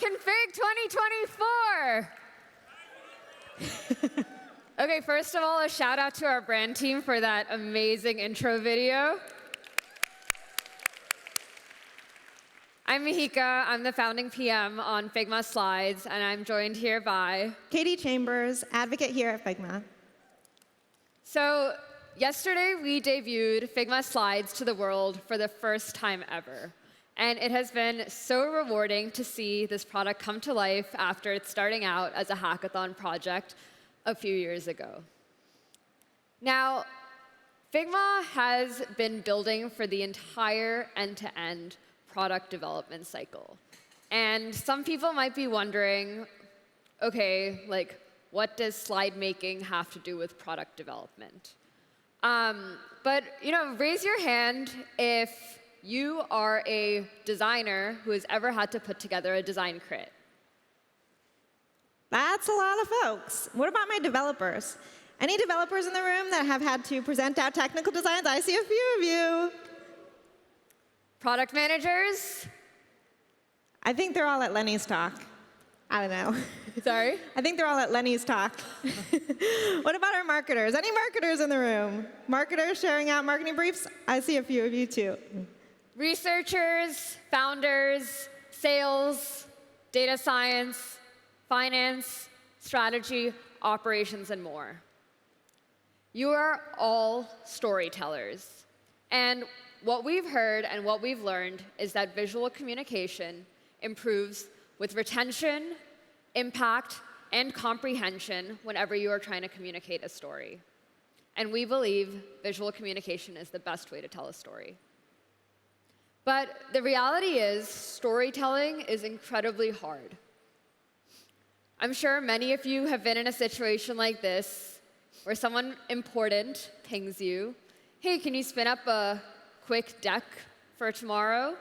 Config 2024. Okay, first of all, a shout out to our brand team for that amazing intro video. I'm Mihika. I'm the founding PM on Figma Slides, and I'm joined here by Kaitie Chambers, advocate here at Figma. So yesterday, we debuted Figma Slides to the world for the first time ever. And it has been so rewarding to see this product come to life after it's starting out as a hackathon project a few years ago. Now, Figma has been building for the entire end-to-end product development cycle. And some people might be wondering, OK, like, what does slide making have to do with product development? But raise your hand if you are a designer who has ever had to put together a design crit. That's a lot of folks. What about my developers? Any developers in the room that have had to present out technical designs? I see a few of you. Product managers? I think they're all at Lenny's talk. I don't know. Sorry? I think they're all at Lenny's talk. What about our marketers? Any marketers in the room? Marketers sharing out marketing briefs? I see a few of you, too. Researchers, founders, sales, data science, finance, strategy, operations, and more. You are all storytellers. And what we've heard and what we've learned is that visual communication improves with retention, impact, and comprehension whenever you are trying to communicate a story. And we believe visual communication is the best way to tell a story. But the reality is, storytelling is incredibly hard. I'm sure many of you have been in a situation like this, where someone important pings you, hey, can you spin up a quick deck for tomorrow?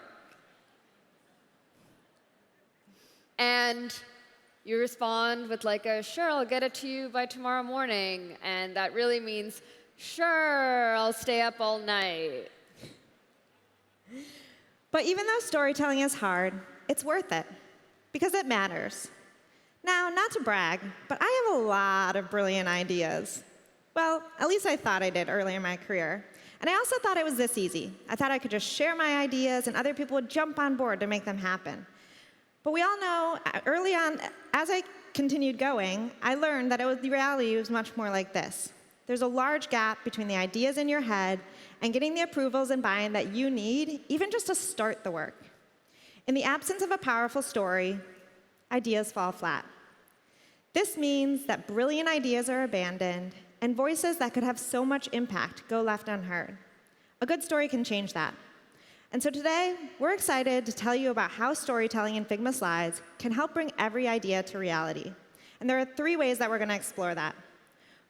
And you respond with like a, sure, I'll get it to you by tomorrow morning. And that really means, sure, I'll stay up all night. But even though storytelling is hard, it's worth it, because it matters. Now, not to brag, but I have a lot of brilliant ideas. Well, at least I thought I did early in my career. And I also thought it was this easy. I thought I could just share my ideas, and other people would jump on board to make them happen. But we all know, early on, as I continued going, I learned that the reality was much more like this. There's a large gap between the ideas in your head and getting the approvals and buy-in that you need, even just to start the work. In the absence of a powerful story, ideas fall flat. This means that brilliant ideas are abandoned, and voices that could have so much impact go left unheard. A good story can change that. And so today, we're excited to tell you about how storytelling in Figma Slides can help bring every idea to reality. And there are 3 ways that we're going to explore that.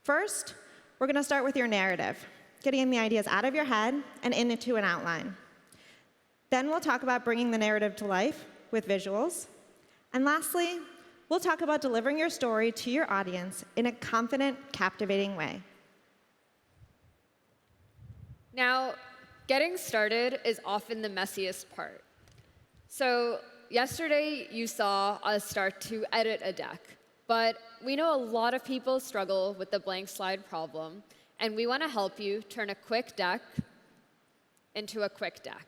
First, we're going to start with your narrative, getting the ideas out of your head and into an outline. Then we'll talk about bringing the narrative to life with visuals. And lastly, we'll talk about delivering your story to your audience in a confident, captivating way. Now, getting started is often the messiest part. So yesterday, you saw us start to edit a deck. But we know a lot of people struggle with the blank slide problem, and we want to help you turn a quick deck into a quick deck.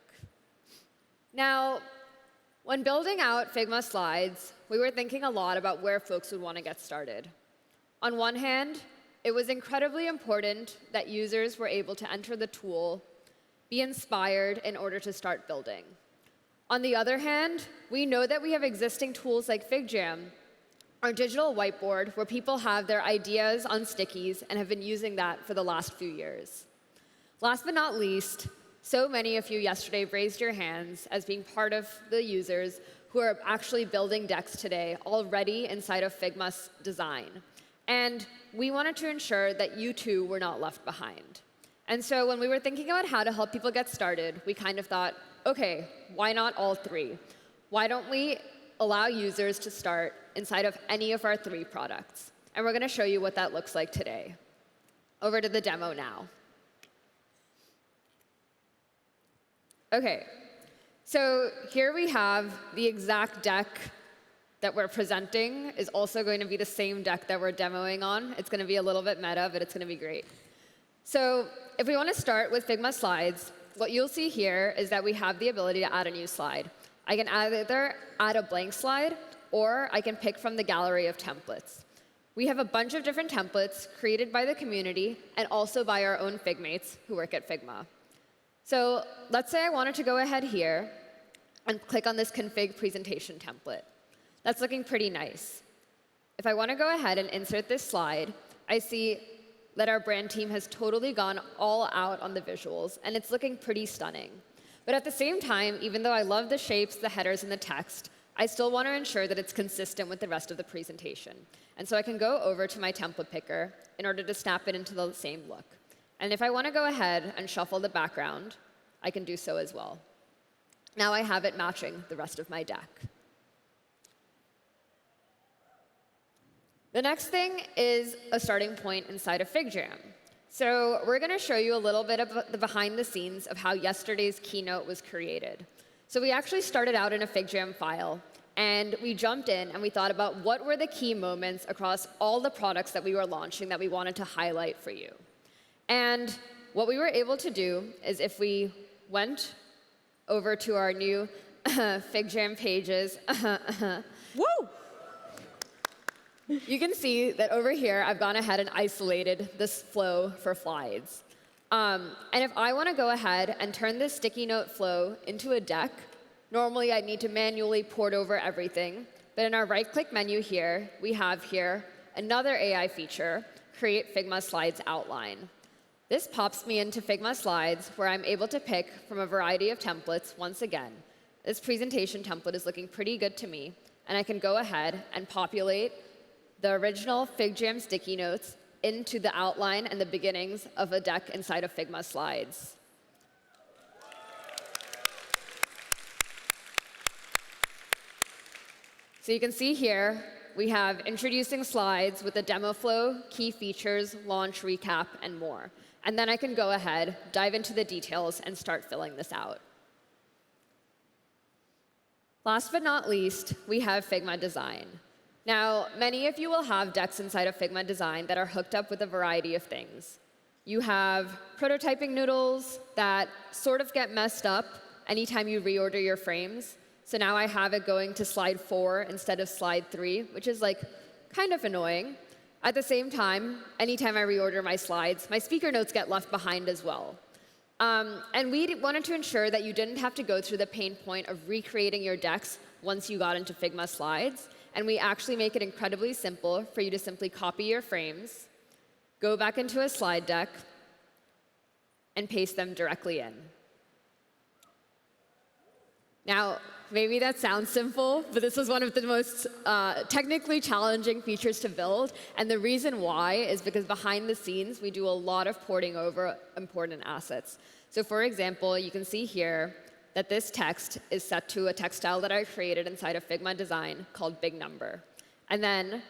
Now, when building out Figma Slides, we were thinking a lot about where folks would want to get started. On one hand, it was incredibly important that users were able to enter the tool, be inspired in order to start building. On the other hand, we know that we have existing tools like FigJam, our digital whiteboard, where people have their ideas on stickies and have been using that for the last few years. Last but not least, so many of you yesterday raised your hands as being part of the users who are actually building decks today already inside of Figma's design. And we wanted to ensure that you too were not left behind. And so when we were thinking about how to help people get started, we kind of thought, OK, why not all 3? Why don't we allow users to start inside of any of our 3 products? And we're going to show you what that looks like today. Over to the demo now. OK, so here we have the exact deck that we're presenting is also going to be the same deck that we're demoing on. It's going to be a little bit meta, but it's going to be great. So if we want to start with Figma Slides, what you'll see here is that we have the ability to add a new slide. I can either add a blank slide, or I can pick from the gallery of templates. We have a bunch of different templates created by the community and also by our own Figmates who work at Figma. So let's say I wanted to go ahead here and click on this config presentation template. That's looking pretty nice. If I want to go ahead and insert this slide, I see that our brand team has totally gone all out on the visuals, and it's looking pretty stunning. But at the same time, even though I love the shapes, the headers, and the text, I still want to ensure that it's consistent with the rest of the presentation. And so I can go over to my template picker in order to snap it into the same look. And if I want to go ahead and shuffle the background, I can do so as well. Now I have it matching the rest of my deck. The next thing is a starting point inside of FigJam. So we're going to show you a little bit of the behind the scenes of how yesterday's keynote was created. So we actually started out in a FigJam file, and we jumped in and we thought about what were the key moments across all the products that we were launching that we wanted to highlight for you. And what we were able to do is if we went over to our new FigJam pages, Woo! you can see that over here, I've gone ahead and isolated this flow for slides. And if I want to go ahead and turn this sticky note flow into a deck, normally I'd need to manually port over everything. But in our right-click menu here, we have here another AI feature, Create Figma Slides Outline. This pops me into Figma Slides, where I'm able to pick from a variety of templates once again. This presentation template is looking pretty good to me, and I can go ahead and populate the original FigJam sticky notes into the outline and the beginnings of a deck inside of Figma Slides. So you can see here, we have introducing slides with the demo flow, key features, launch recap, and more. And then I can go ahead, dive into the details, and start filling this out. Last but not least, we have Figma Design. Now, many of you will have decks inside of Figma Design that are hooked up with a variety of things. You have prototyping noodles that sort of get messed up anytime you reorder your frames. So now I have it going to slide 4 instead of slide 3, which is like kind of annoying. At the same time, anytime I reorder my slides, my speaker notes get left behind as well. And we wanted to ensure that you didn't have to go through the pain point of recreating your decks once you got into Figma Slides. And we actually make it incredibly simple for you to simply copy your frames, go back into a slide deck, and paste them directly in. Now, maybe that sounds simple, but this is one of the most technically challenging features to build. And the reason why is because behind the scenes, we do a lot of porting over important assets. So for example, you can see here that this text is set to a text style that I created inside of Figma Design called Big Number. And then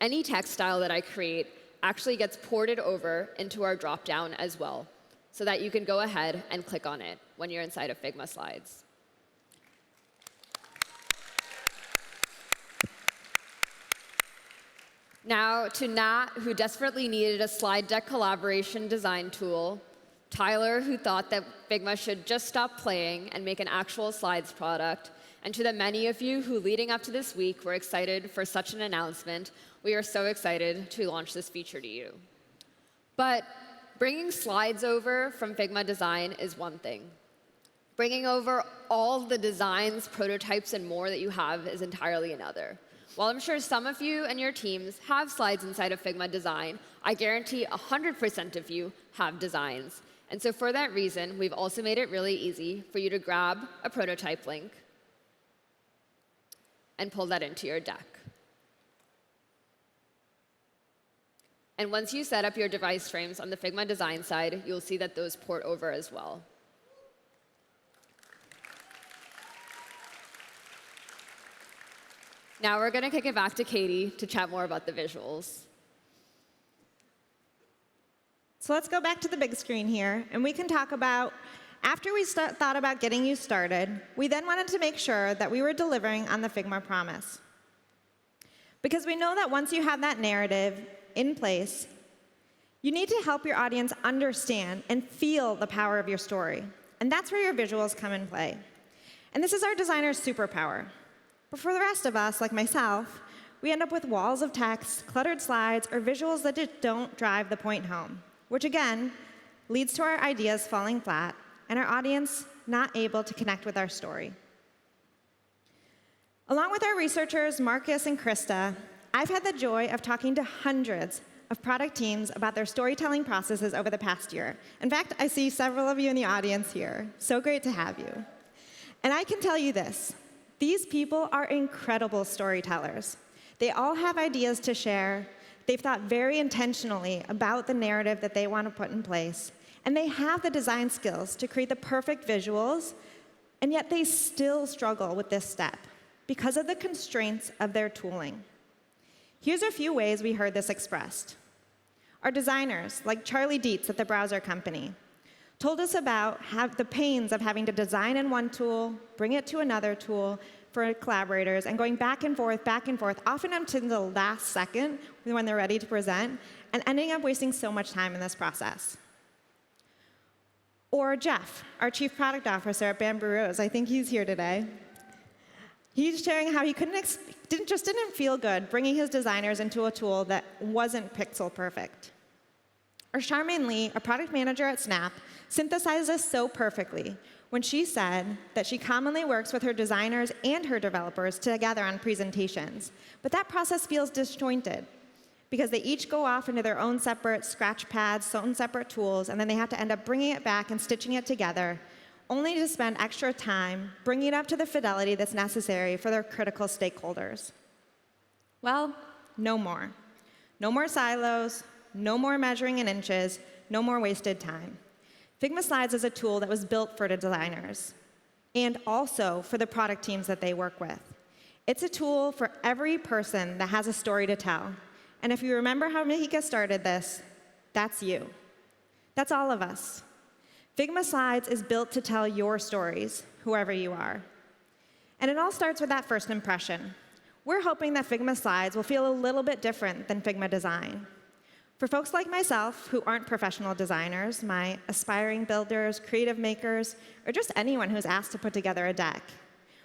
any text style that I create actually gets ported over into our dropdown as well, so that you can go ahead and click on it when you're inside of Figma Slides. Now, to Nat, who desperately needed a slide deck collaboration design tool, Tyler, who thought that Figma should just stop playing and make an actual slides product, and to the many of you who, leading up to this week, were excited for such an announcement, we are so excited to launch this feature to you. But bringing slides over from Figma Design is one thing. Bringing over all the designs, prototypes, and more that you have is entirely another. While I'm sure some of you and your teams have slides inside of Figma Design, I guarantee 100% of you have designs. And so for that reason, we've also made it really easy for you to grab a prototype link and pull that into your deck. And once you set up your device frames on the Figma Design side, you'll see that those port over as well. Now we're going to kick it back to Kaitie to chat more about the visuals. So let's go back to the big screen here, and we can talk about, after we thought about getting you started, we then wanted to make sure that we were delivering on the Figma promise. Because we know that once you have that narrative in place, you need to help your audience understand and feel the power of your story. And that's where your visuals come in play. And this is our designer's superpower. But for the rest of us, like myself, we end up with walls of text, cluttered slides, or visuals that just don't drive the point home, which again leads to our ideas falling flat and our audience not able to connect with our story. Along with our researchers, Marcus and Krista, I've had the joy of talking to hundreds of product teams about their storytelling processes over the past year. In fact, I see several of you in the audience here. So great to have you. And I can tell you this, these people are incredible storytellers. They all have ideas to share. They've thought very intentionally about the narrative that they want to put in place. And they have the design skills to create the perfect visuals, and yet they still struggle with this step because of the constraints of their tooling. Here's a few ways we heard this expressed. Our designers, like Charlie Dietz at the browser company, told us about the pains of having to design in one tool, bring it to another tool for collaborators, and going back and forth, often until the last second when they're ready to present, and ending up wasting so much time in this process. Or Jeff, our chief product officer at Bamboo Rose, I think he's here today. He's sharing how he didn't feel good bringing his designers into a tool that wasn't pixel perfect. Or Charmaine Lee, a product manager at Snap, synthesized this so perfectly when she said that she commonly works with her designers and her developers together on presentations. But that process feels disjointed because they each go off into their own separate scratch pads, own separate tools, and then they have to end up bringing it back and stitching it together, only to spend extra time bringing it up to the fidelity that's necessary for their critical stakeholders. Well, no more. No more silos, no more measuring in inches, no more wasted time. Figma Slides is a tool that was built for the designers and also for the product teams that they work with. It's a tool for every person that has a story to tell. And if you remember how Mihika started this, that's you. That's all of us. Figma Slides is built to tell your stories, whoever you are. And it all starts with that first impression. We're hoping that Figma Slides will feel a little bit different than Figma Design. For folks like myself who aren't professional designers, my aspiring builders, creative makers, or just anyone who's asked to put together a deck,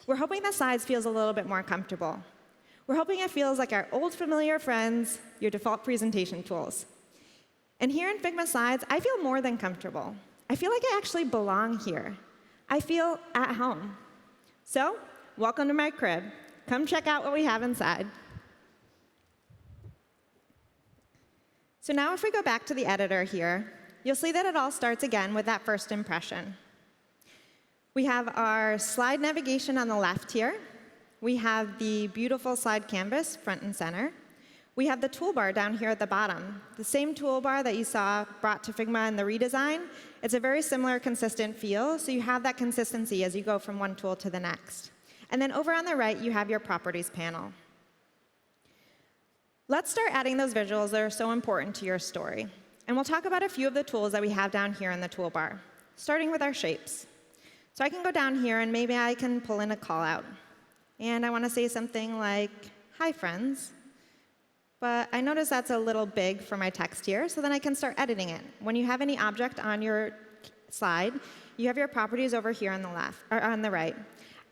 we're hoping that Slides feels a little bit more comfortable. We're hoping it feels like our old familiar friends, your default presentation tools. And here in Figma Slides, I feel more than comfortable. I feel like I actually belong here. I feel at home. So, welcome to my crib. Come check out what we have inside. So now if we go back to the editor here, you'll see that it all starts again with that first impression. We have our slide navigation on the left here. We have the beautiful slide canvas front and center. We have the toolbar down here at the bottom. The same toolbar that you saw brought to Figma in the redesign. It's a very similar, consistent feel, so you have that consistency as you go from one tool to the next. And then over on the right, you have your properties panel. Let's start adding those visuals that are so important to your story. And we'll talk about a few of the tools that we have down here in the toolbar, starting with our shapes. So I can go down here, and maybe I can pull in a call out. And I want to say something like, "Hi, friends." But I notice that's a little big for my text here, so then I can start editing it. When you have any object on your slide, you have your properties over here on the left, or on the right.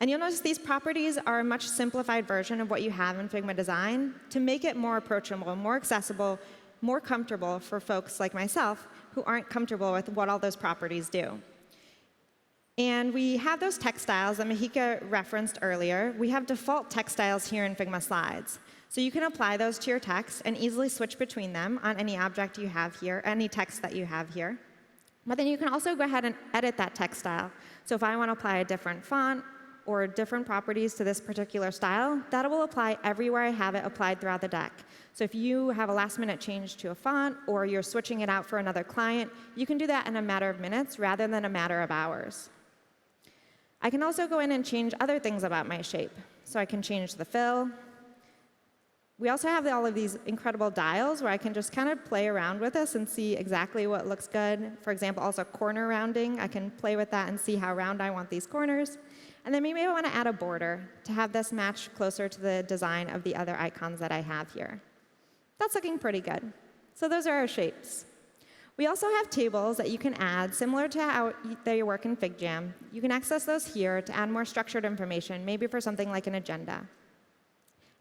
And you'll notice these properties are a much simplified version of what you have in Figma Design to make it more approachable, more accessible, more comfortable for folks like myself who aren't comfortable with what all those properties do. And we have those text styles that Mihika referenced earlier. We have default text styles here in Figma Slides. So you can apply those to your text and easily switch between them on any object you have here, any text that you have here. But then you can also go ahead and edit that text style. So if I want to apply a different font or different properties to this particular style, that will apply everywhere I have it applied throughout the deck. So if you have a last-minute change to a font or you're switching it out for another client, you can do that in a matter of minutes rather than a matter of hours. I can also go in and change other things about my shape. So I can change the fill. We also have all of these incredible dials where I can just kind of play around with this and see exactly what looks good. For example, also corner rounding. I can play with that and see how round I want these corners. And then maybe I want to add a border to have this match closer to the design of the other icons that I have here. That's looking pretty good. So those are our shapes. We also have tables that you can add, similar to how they work in FigJam. You can access those here to add more structured information, maybe for something like an agenda.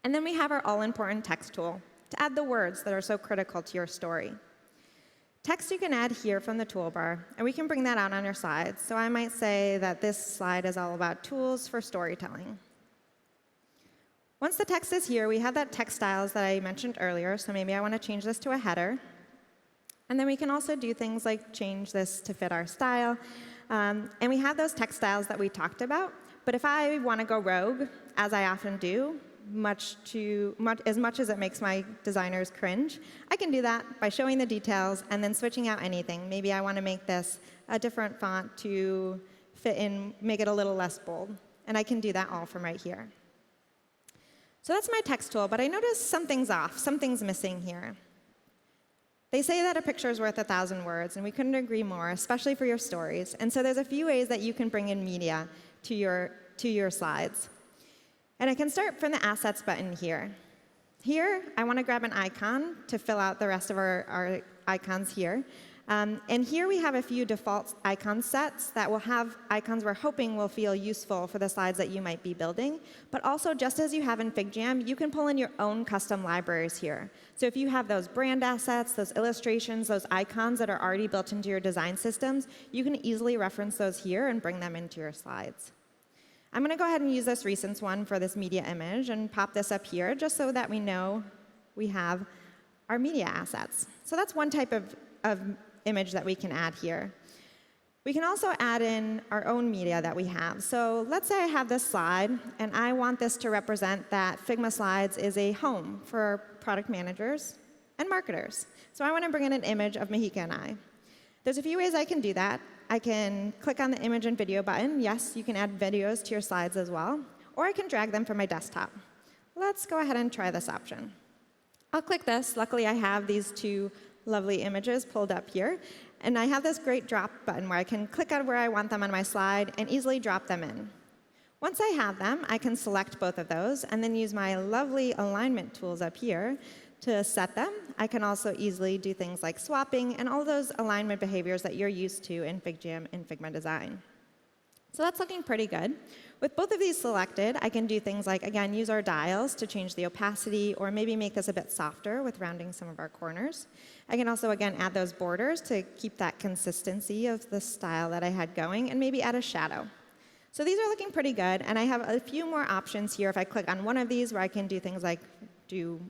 And then we have our all-important text tool to add the words that are so critical to your story. Text you can add here from the toolbar, and we can bring that out on your slides. So I might say that this slide is all about tools for storytelling. Once the text is here, we have that text styles that I mentioned earlier, so maybe I want to change this to a header. And then we can also do things like change this to fit our style. And we have those text styles that we talked about. But if I want to go rogue, as I often do, as much as it makes my designers cringe, I can do that by showing the details and then switching out anything. Maybe I want to make this a different font to fit in, make it a little less bold. And I can do that all from right here. So that's my text tool, but I noticed something's off, something's missing here. They say that a picture is worth 1,000 words, and we couldn't agree more, especially for your stories. And so there's a few ways that you can bring in media to your slides. And I can start from the Assets button here. Here, I want to grab an icon to fill out the rest of our icons here. And here we have a few default icon sets that will have icons we're hoping will feel useful for the slides that you might be building. But also, just as you have in FigJam, you can pull in your own custom libraries here. So if you have those brand assets, those illustrations, those icons that are already built into your design systems, you can easily reference those here and bring them into your slides. I'm going to go ahead and use this recent one for this media image and pop this up here just so that we know we have our media assets. So that's one type of image that we can add here. We can also add in our own media that we have. So let's say I have this slide, and I want this to represent that Figma Slides is a home for product managers and marketers. So I want to bring in an image of Mihika and I. There's a few ways I can do that. I can click on the image and video button. Yes, you can add videos to your slides as well. Or I can drag them from my desktop. Let's go ahead and try this option. I'll click this. Luckily, I have these two lovely images pulled up here. And I have this great drop button where I can click on where I want them on my slide and easily drop them in. Once I have them, I can select both of those and then use my lovely alignment tools up here to set them. I can also easily do things like swapping and all those alignment behaviors that you're used to in FigJam and Figma Design. So that's looking pretty good. With both of these selected, I can do things like, again, use our dials to change the opacity or maybe make this a bit softer with rounding some of our corners. I can also, again, add those borders to keep that consistency of the style that I had going and maybe add a shadow. So these are looking pretty good, and I have a few more options here. If I click on one of these where I can do things like do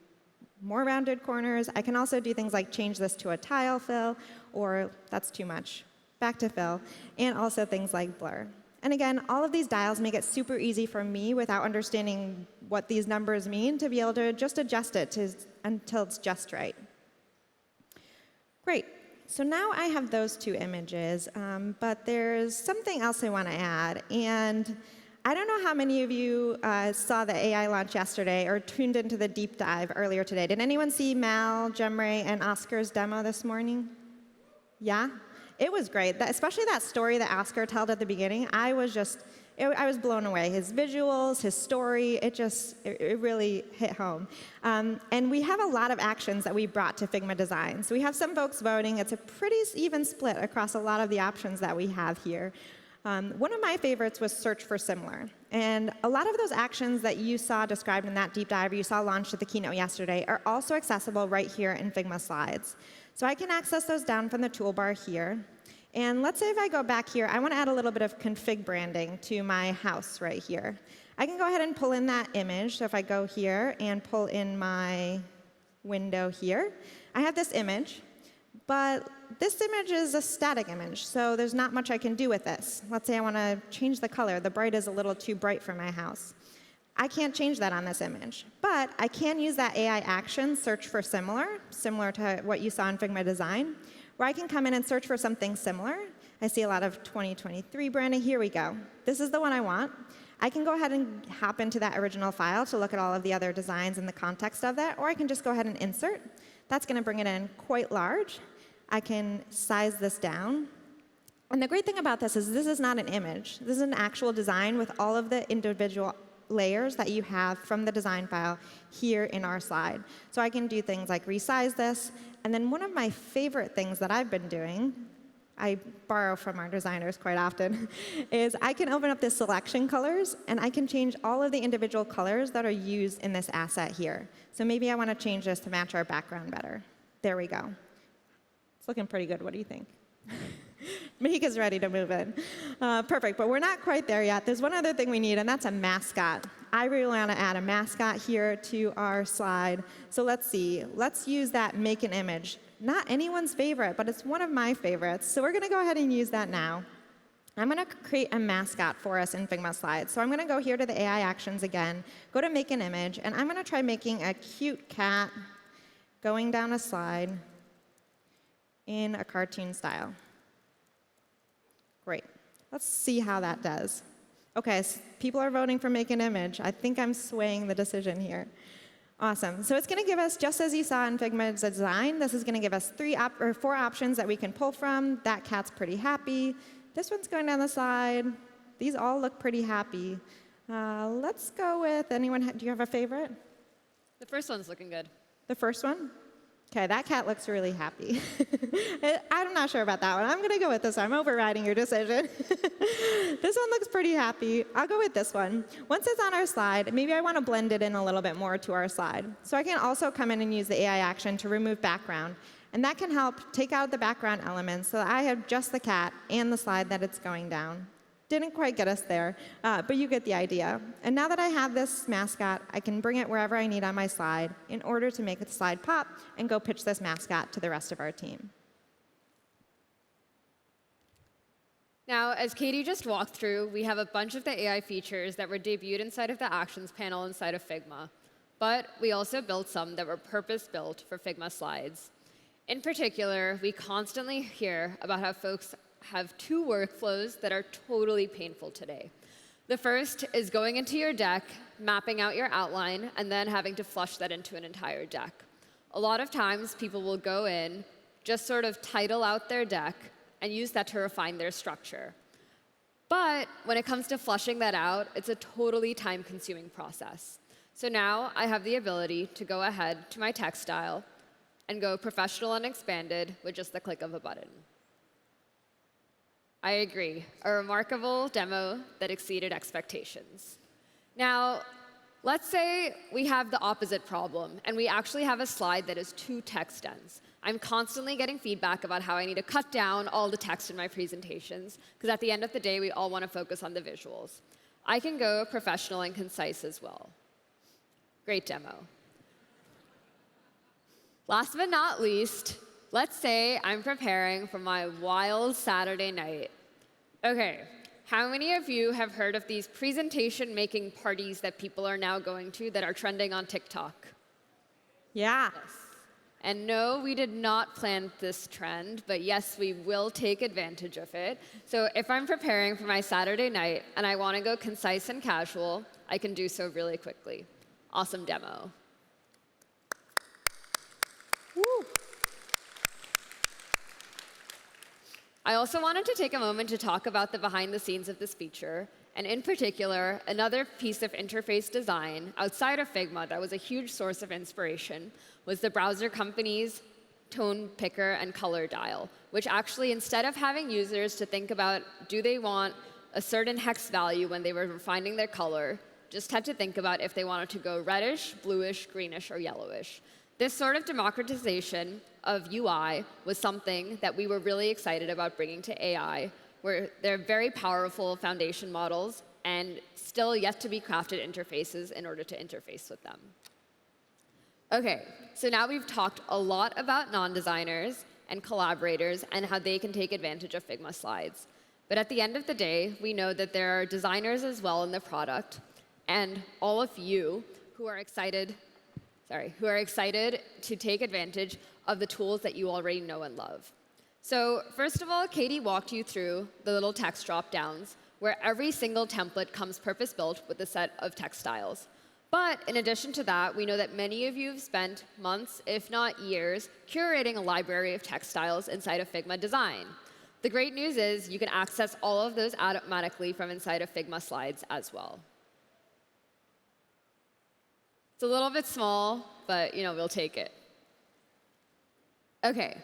more rounded corners, I can also do things like change this to a tile fill, or that's too much, back to fill, and also things like blur. And again, all of these dials make it super easy for me without understanding what these numbers mean to be able to just adjust it until it's just right. Great. So now I have those two images, but there's something else I want to add. And I don't know how many of you saw the AI launch yesterday or tuned into the deep dive earlier today. Did anyone see Mal, Jemray, and Oscar's demo this morning? Yeah? It was great, especially that story that Oscar told at the beginning. I was blown away. His visuals, his story, it really hit home. And we have a lot of actions that we brought to Figma Design. So we have some folks voting. It's a pretty even split across a lot of the options that we have here. One of my favorites was search for similar. And a lot of those actions that you saw described in that deep dive, or you saw launched at the keynote yesterday, are also accessible right here in Figma Slides. So I can access those down from the toolbar here. And let's say if I go back here, I want to add a little bit of config branding to my house right here. I can go ahead and pull in that image. So if I go here and pull in my window here, I have this image. But this image is a static image, so there's not much I can do with this. Let's say I want to change the color. The bright is a little too bright for my house. I can't change that on this image. But I can use that AI action, search for similar to what you saw in Figma Design, where I can come in and search for something similar. I see a lot of 2023 branding. Here we go. This is the one I want. I can go ahead and hop into that original file to look at all of the other designs in the context of that, or I can just go ahead and insert. That's going to bring it in quite large. I can size this down. And the great thing about this is not an image. This is an actual design with all of the individual layers that you have from the design file here in our slide. So I can do things like resize this. And then one of my favorite things that I've been doing, I borrow from our designers quite often, is I can open up the selection colors, and I can change all of the individual colors that are used in this asset here. So maybe I want to change this to match our background better. There we go. It's looking pretty good. What do you think? Mihika's ready to move in. Perfect, but we're not quite there yet. There's one other thing we need, and that's a mascot. I really want to add a mascot here to our slide. So let's see. Let's use that make an image. Not anyone's favorite, but it's one of my favorites. So we're going to go ahead and use that now. I'm going to create a mascot for us in Figma Slides. So I'm going to go here to the AI actions again, go to make an image, and I'm going to try making a cute cat going down a slide in a cartoon style. Great. Let's see how that does. OK, so people are voting for make an image. I think I'm swaying the decision here. Awesome. So it's going to give us, just as you saw in Figma's design, this is going to give us 4 options that we can pull from. That cat's pretty happy. This one's going down the slide. These all look pretty happy. Let's go with anyone. Do you have a favorite? The first one's looking good. The first one? OK, that cat looks really happy. I'm not sure about that one. I'm going to go with this one. I'm overriding your decision. This one looks pretty happy. I'll go with this one. Once it's on our slide, maybe I want to blend it in a little bit more to our slide. So I can also come in and use the AI action to remove background. And that can help take out the background elements so that I have just the cat and the slide that it's going down. Didn't quite get us there, but you get the idea. And now that I have this mascot, I can bring it wherever I need on my slide in order to make the slide pop and go pitch this mascot to the rest of our team. Now, as Kaitie just walked through, we have a bunch of the AI features that were debuted inside of the Actions panel inside of Figma. But we also built some that were purpose-built for Figma Slides. In particular, we constantly hear about how folks have 2 workflows that are totally painful today. The first is going into your deck, mapping out your outline, and then having to flush that into an entire deck. A lot of times, people will go in, just sort of title out their deck, and use that to refine their structure. But when it comes to flushing that out, it's a totally time-consuming process. So now I have the ability to go ahead to my text style and go professional and expanded with just the click of a button. I agree. A remarkable demo that exceeded expectations. Now, let's say we have the opposite problem, and we actually have a slide that is too text dense. I'm constantly getting feedback about how I need to cut down all the text in my presentations, because at the end of the day, we all want to focus on the visuals. I can go professional and concise as well. Great demo. Last but not least, let's say I'm preparing for my wild Saturday night. OK, how many of you have heard of these presentation-making parties that people are now going to that are trending on TikTok? Yeah. Yes. And no, we did not plan this trend, but yes, we will take advantage of it. So if I'm preparing for my Saturday night and I want to go concise and casual, I can do so really quickly. Awesome demo. Woo. I also wanted to take a moment to talk about the behind the scenes of this feature, and in particular, another piece of interface design outside of Figma that was a huge source of inspiration was the browser company's tone picker and color dial, which actually, instead of having users to think about do they want a certain hex value when they were refining their color, just had to think about if they wanted to go reddish, bluish, greenish, or yellowish. This sort of democratization of UI was something that we were really excited about bringing to AI, where they're very powerful foundation models and still yet to be crafted interfaces in order to interface with them. OK, so now we've talked a lot about non-designers and collaborators and how they can take advantage of Figma Slides. But at the end of the day, we know that there are designers as well in the product, and all of you who are excited to take advantage of the tools that you already know and love. So first of all, Kaitie walked you through the little text drop-downs, where every single template comes purpose-built with a set of text styles. But in addition to that, we know that many of you have spent months, if not years, curating a library of text styles inside of Figma Design. The great news is you can access all of those automatically from inside of Figma Slides as well. It's a little bit small, but we'll take it. OK,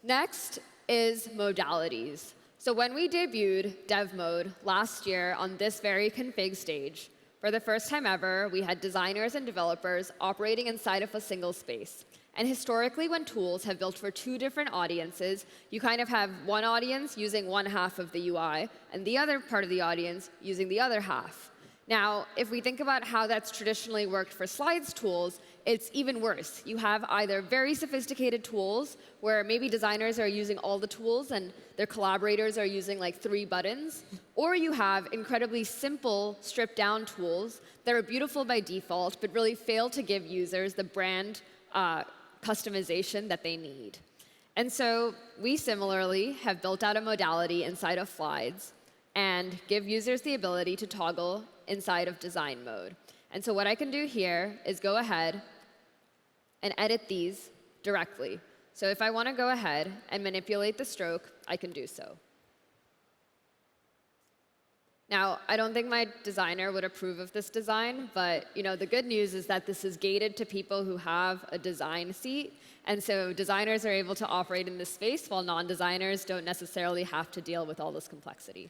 next is modalities. So when we debuted Dev Mode last year on this very config stage, for the first time ever, we had designers and developers operating inside of a single space. And historically, when tools have built for two different audiences, you kind of have one audience using one half of the UI, and the other part of the audience using the other half. Now, if we think about how that's traditionally worked for slides tools, it's even worse. You have either very sophisticated tools, where maybe designers are using all the tools and their collaborators are using like 3 buttons, or you have incredibly simple, stripped-down tools that are beautiful by default, but really fail to give users the brand customization that they need. And so we similarly have built out a modality inside of Slides and give users the ability to toggle inside of design mode. And so what I can do here is go ahead and edit these directly. So if I want to go ahead and manipulate the stroke, I can do so. Now, I don't think my designer would approve of this design, but the good news is that this is gated to people who have a design seat. And so designers are able to operate in this space, while non-designers don't necessarily have to deal with all this complexity.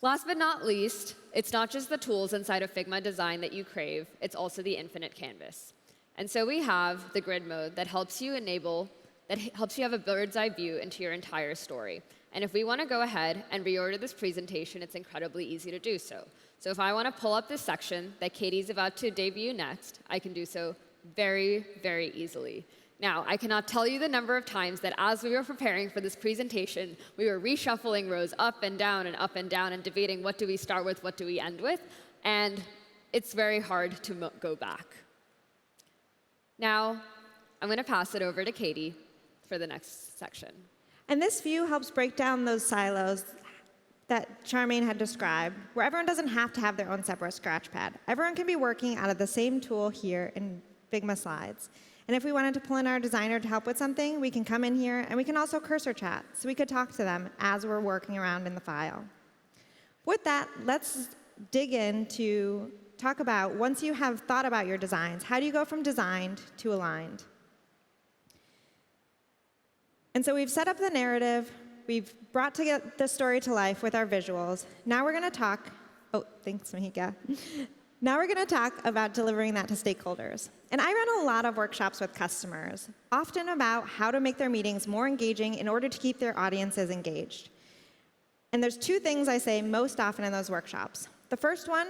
Last but not least, it's not just the tools inside of Figma Design that you crave, it's also the infinite canvas. And so we have the grid mode that helps you have a bird's eye view into your entire story. And if we want to go ahead and reorder this presentation, it's incredibly easy to do so. So if I want to pull up this section that Kaitie's about to debut next, I can do so very, very easily. Now, I cannot tell you the number of times that as we were preparing for this presentation, we were reshuffling rows up and down and debating what do we start with, what do we end with, and it's very hard to go back. Now, I'm going to pass it over to Kaitie for the next section. And this view helps break down those silos that Charmaine had described, where everyone doesn't have to have their own separate scratchpad. Everyone can be working out of the same tool here in Figma Slides. And if we wanted to pull in our designer to help with something, we can come in here, and we can also cursor chat, so we could talk to them as we're working around in the file. With that, let's dig in to talk about, once you have thought about your designs, how do you go from designed to aligned? And so we've set up the narrative. We've brought the story to life with our visuals. Now we're going to talk. Oh, thanks, Mihika. Now we're going to talk about delivering that to stakeholders. And I run a lot of workshops with customers, often about how to make their meetings more engaging in order to keep their audiences engaged. And there's 2 things I say most often in those workshops. The first one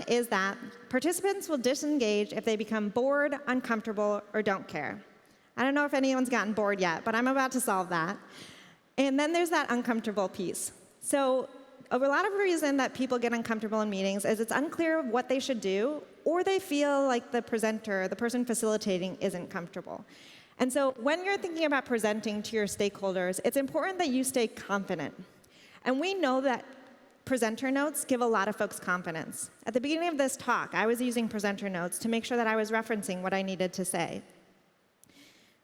is that participants will disengage if they become bored, uncomfortable, or don't care. I don't know if anyone's gotten bored yet, but I'm about to solve that. And then there's that uncomfortable piece. So a lot of the reason that people get uncomfortable in meetings is it's unclear what they should do, or they feel like the presenter, the person facilitating, isn't comfortable. And so when you're thinking about presenting to your stakeholders, it's important that you stay confident. And we know that presenter notes give a lot of folks confidence. At the beginning of this talk, I was using presenter notes to make sure that I was referencing what I needed to say.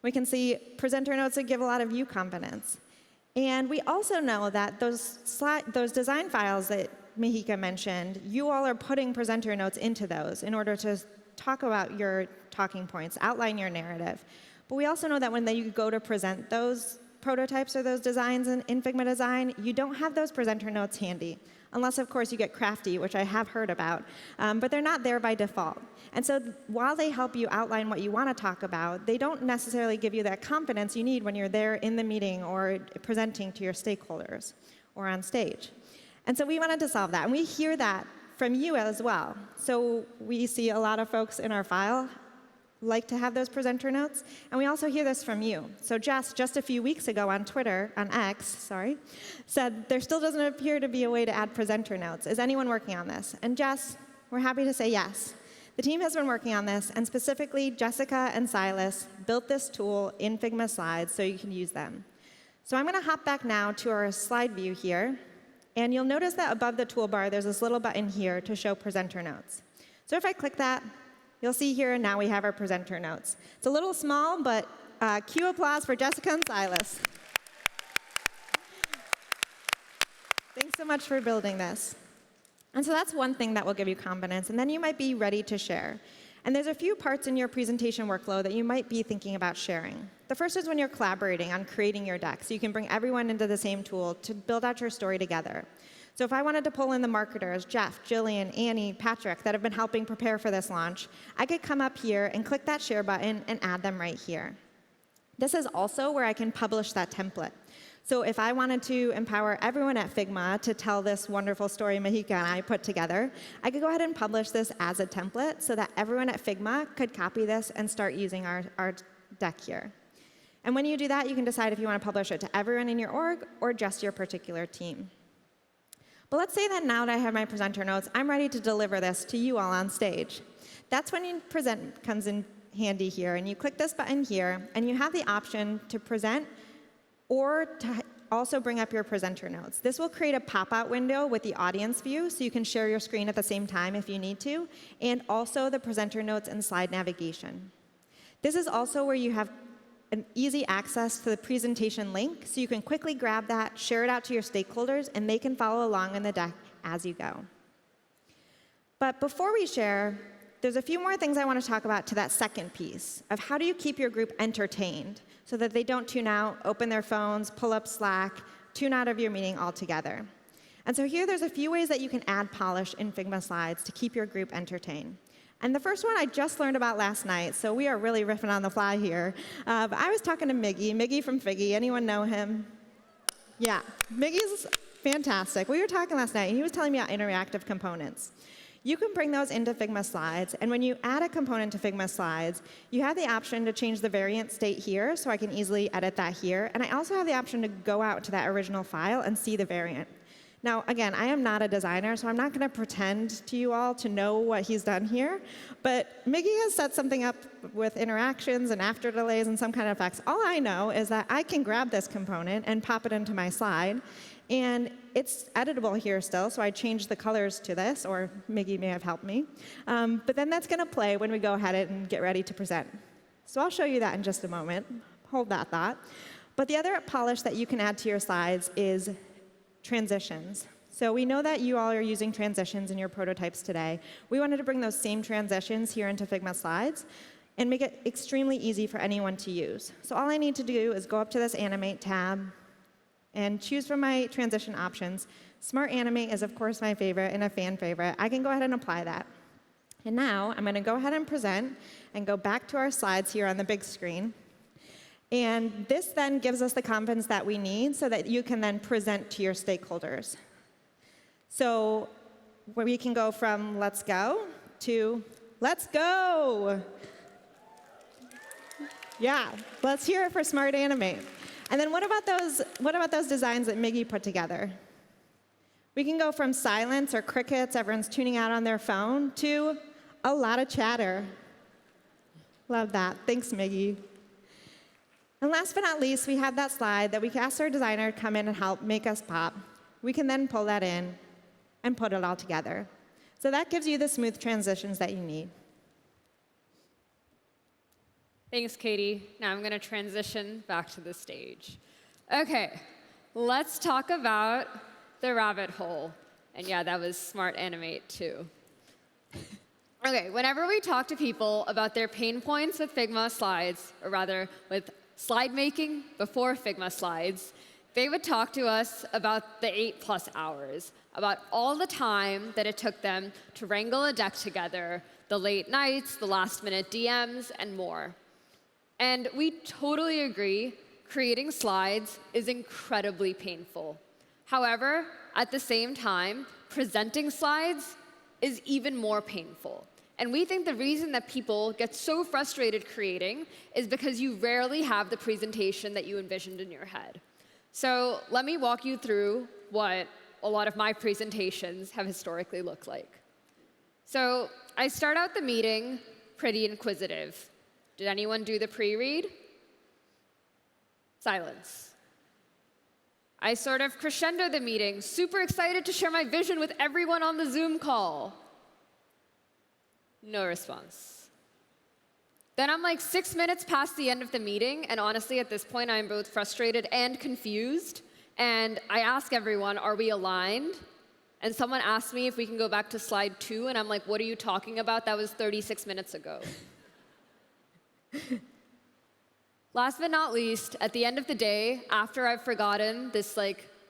We can see presenter notes that give a lot of you confidence. And we also know that those design files that Mihika mentioned, you all are putting presenter notes into those in order to talk about your talking points, outline your narrative. But we also know that when you go to present those prototypes or those designs in Figma Design, you don't have those presenter notes handy, unless, of course, you get crafty, which I have heard about. But they're not there by default. And so while they help you outline what you want to talk about, they don't necessarily give you that confidence you need when you're there in the meeting or presenting to your stakeholders or on stage. And so we wanted to solve that. And we hear that from you as well. So we see a lot of folks in our file like to have those presenter notes. And we also hear this from you. So Jess, just a few weeks ago on Twitter, on X, sorry, said there still doesn't appear to be a way to add presenter notes. Is anyone working on this? And Jess, we're happy to say yes. The team has been working on this, and specifically Jessica and Silas built this tool in Figma Slides so you can use them. So I'm going to hop back now to our slide view here. And you'll notice that above the toolbar, there's this little button here to show presenter notes. So if I click that, you'll see here now we have our presenter notes. It's a little small, but Cue applause for Jessica and Silas. Thanks so much for building this. And so that's one thing that will give you confidence, and then you might be ready to share. And there's a few parts in your presentation workflow that you might be thinking about sharing. The first is when you're collaborating on creating your deck, so you can bring everyone into the same tool to build out your story together. So if I wanted to pull in the marketers, Jeff, Jillian, Annie, Patrick, that have been helping prepare for this launch, I could come up here and click that share button and add them right here. This is also where I can publish that template. So if I wanted to empower everyone at Figma to tell this wonderful story Mihika and I put together, I could go ahead and publish this as a template so that everyone at Figma could copy this and start using our deck here. And when you do that, you can decide if you want to publish it to everyone in your org or just your particular team. But let's say that now that I have my presenter notes, I'm ready to deliver this to you all on stage. That's when you present comes in handy here, and you click this button here, and you have the option to present or to also bring up your presenter notes. This will create a pop-out window with the audience view, so you can share your screen at the same time if you need to, and also the presenter notes and slide navigation. This is also where you have an easy access to the presentation link, so you can quickly grab that, share it out to your stakeholders, and they can follow along in the deck as you go. But before we share, there's a few more things I want to talk about to that second piece of how do you keep your group entertained so that they don't tune out, open their phones, pull up Slack, tune out of your meeting altogether. And so here there's a few ways that you can add polish in Figma Slides to keep your group entertained. And the first one I just learned about last night, so we are really riffing on the fly here. But I was talking to Miggy from Figgy. Anyone know him? Yeah, Miggy's fantastic. We were talking last night, and he was telling me about interactive components. You can bring those into Figma Slides, and when you add a component to Figma Slides, you have the option to change the variant state here, so I can easily edit that here. And I also have the option to go out to that original file and see the variant. Now, again, I am not a designer, so I'm not going to pretend to you all to know what he's done here. But Miggy has set something up with interactions and after delays and some kind of effects. All I know is that I can grab this component and pop it into my slide. And it's editable here still, so I changed the colors to this, or Miggy may have helped me. But then that's going to play when we go ahead and get ready to present. So I'll show you that in just a moment. Hold that thought. But the other polish that you can add to your slides is transitions. So we know that you all are using transitions in your prototypes today. We wanted to bring those same transitions here into Figma Slides and make it extremely easy for anyone to use. So all I need to do is go up to this Animate tab and choose from my transition options. Smart Animate is, of course, my favorite and a fan favorite. I can go ahead and apply that. And now I'm going to go ahead and present and go back to our slides here on the big screen. And this then gives us the confidence that we need so that you can then present to your stakeholders. So we can go from let's go to let's go. Yeah, let's hear it for Smart Animate. And then what about those designs that Miggy put together? We can go from silence or crickets, everyone's tuning out on their phone, to a lot of chatter. Love that. Thanks, Miggy. And last but not least, we have that slide that we can ask our designer to come in and help make us pop. We can then pull that in and put it all together. So that gives you the smooth transitions that you need. Thanks, Kaitie. Now I'm going to transition back to the stage. OK, let's talk about the rabbit hole. And yeah, that was Smart Animate, too. OK, whenever we talk to people about their pain points with Figma Slides, or rather with slide making before Figma Slides, they would talk to us about the 8+ hours, about all the time that it took them to wrangle a deck together, the late nights, the last-minute DMs, and more. And we totally agree, creating slides is incredibly painful. However, at the same time, presenting slides is even more painful. And we think the reason that people get so frustrated creating is because you rarely have the presentation that you envisioned in your head. So let me walk you through what a lot of my presentations have historically looked like. So I start out the meeting pretty inquisitive. Did anyone do the pre-read? Silence. I sort of crescendo the meeting, super excited to share my vision with everyone on the Zoom call. No response. Then I'm like 6 minutes past the end of the meeting, and honestly, at this point, I'm both frustrated and confused. And I ask everyone, are we aligned? And someone asked me if we can go back to slide 2, and I'm like, what are you talking about? That was 36 minutes ago. Last but not least, at the end of the day, after I've forgotten this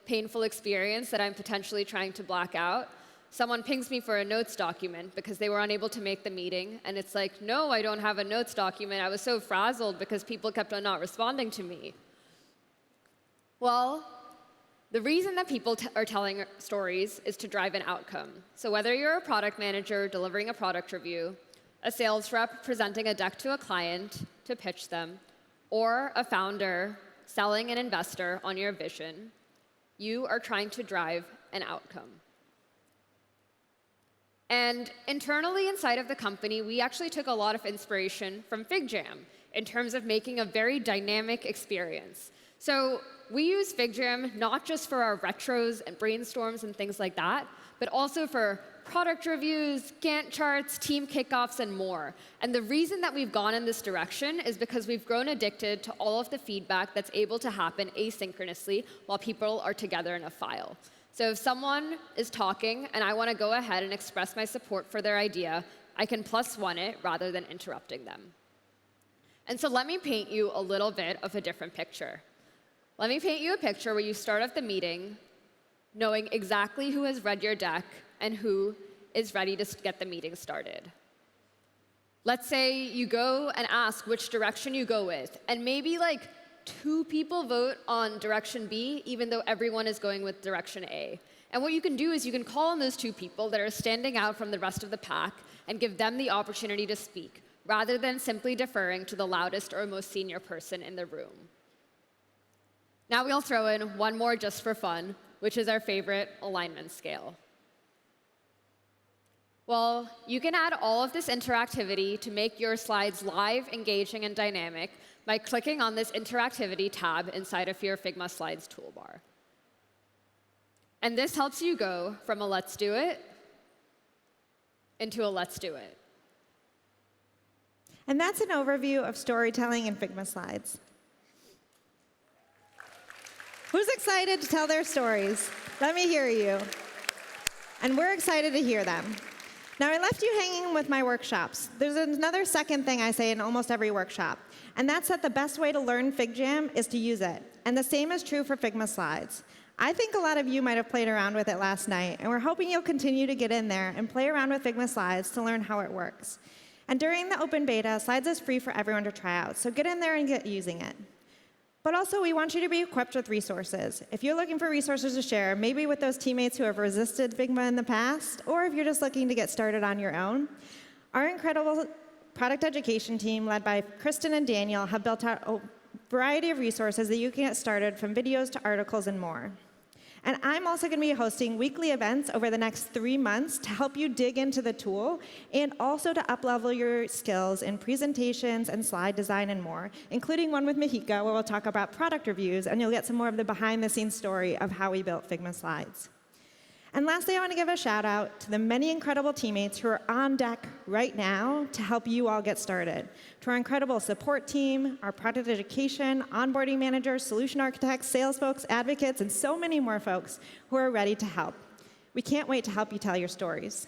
painful experience that I'm potentially trying to black out, someone pings me for a notes document because they were unable to make the meeting. And it's like, no, I don't have a notes document. I was so frazzled because people kept on not responding to me. Well, the reason that people are telling stories is to drive an outcome. So whether you're a product manager delivering a product review, a sales rep presenting a deck to a client to pitch them, or a founder selling an investor on your vision, you are trying to drive an outcome. And internally inside of the company, we actually took a lot of inspiration from FigJam in terms of making a very dynamic experience. So we use FigJam not just for our retros and brainstorms and things like that, but also for product reviews, Gantt charts, team kickoffs, and more. And the reason that we've gone in this direction is because we've grown addicted to all of the feedback that's able to happen asynchronously while people are together in a file. So if someone is talking and I want to go ahead and express my support for their idea, I can +1 it rather than interrupting them. And so let me paint you a little bit of a different picture. Let me paint you a picture where you start off the meeting knowing exactly who has read your deck and who is ready to get the meeting started. Let's say you go and ask which direction you go with, and maybe 2 people vote on direction B, even though everyone is going with direction A. And what you can do is you can call on those 2 people that are standing out from the rest of the pack and give them the opportunity to speak, rather than simply deferring to the loudest or most senior person in the room. Now we'll throw in one more just for fun, which is our favorite alignment scale. Well, you can add all of this interactivity to make your slides live, engaging, and dynamic by clicking on this interactivity tab inside of your Figma Slides toolbar. And this helps you go from a let's do it into a let's do it. And that's an overview of storytelling in Figma Slides. Who's excited to tell their stories? Let me hear you. And we're excited to hear them. Now, I left you hanging with my workshops. There's another second thing I say in almost every workshop, and that's that the best way to learn FigJam is to use it. And the same is true for Figma Slides. I think a lot of you might have played around with it last night, and we're hoping you'll continue to get in there and play around with Figma Slides to learn how it works. And during the open beta, Slides is free for everyone to try out, so get in there and get using it. But also, we want you to be equipped with resources. If you're looking for resources to share, maybe with those teammates who have resisted Figma in the past, or if you're just looking to get started on your own, our incredible product education team, led by Kristen and Daniel, have built out a variety of resources that you can get started, from videos to articles and more. And I'm also going to be hosting weekly events over the next 3 months to help you dig into the tool and also to up-level your skills in presentations and slide design and more, including one with Mihika where we'll talk about product reviews, and you'll get some more of the behind-the-scenes story of how we built Figma Slides. And lastly, I want to give a shout out to the many incredible teammates who are on deck right now to help you all get started. To our incredible support team, our product education, onboarding managers, solution architects, sales folks, advocates, and so many more folks who are ready to help. We can't wait to help you tell your stories.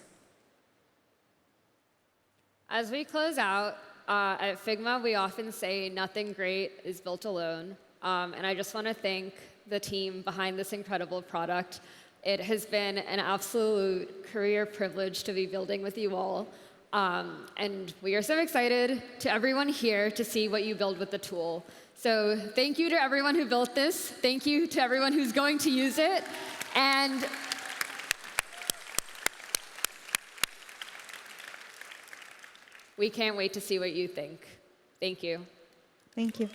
As we close out, at Figma, we often say nothing great is built alone. And I just want to thank the team behind this incredible product. It has been an absolute career privilege to be building with you all. And we are so excited to everyone here to see what you build with the tool. So thank you to everyone who built this. Thank you to everyone who's going to use it. And we can't wait to see what you think. Thank you. Thank you.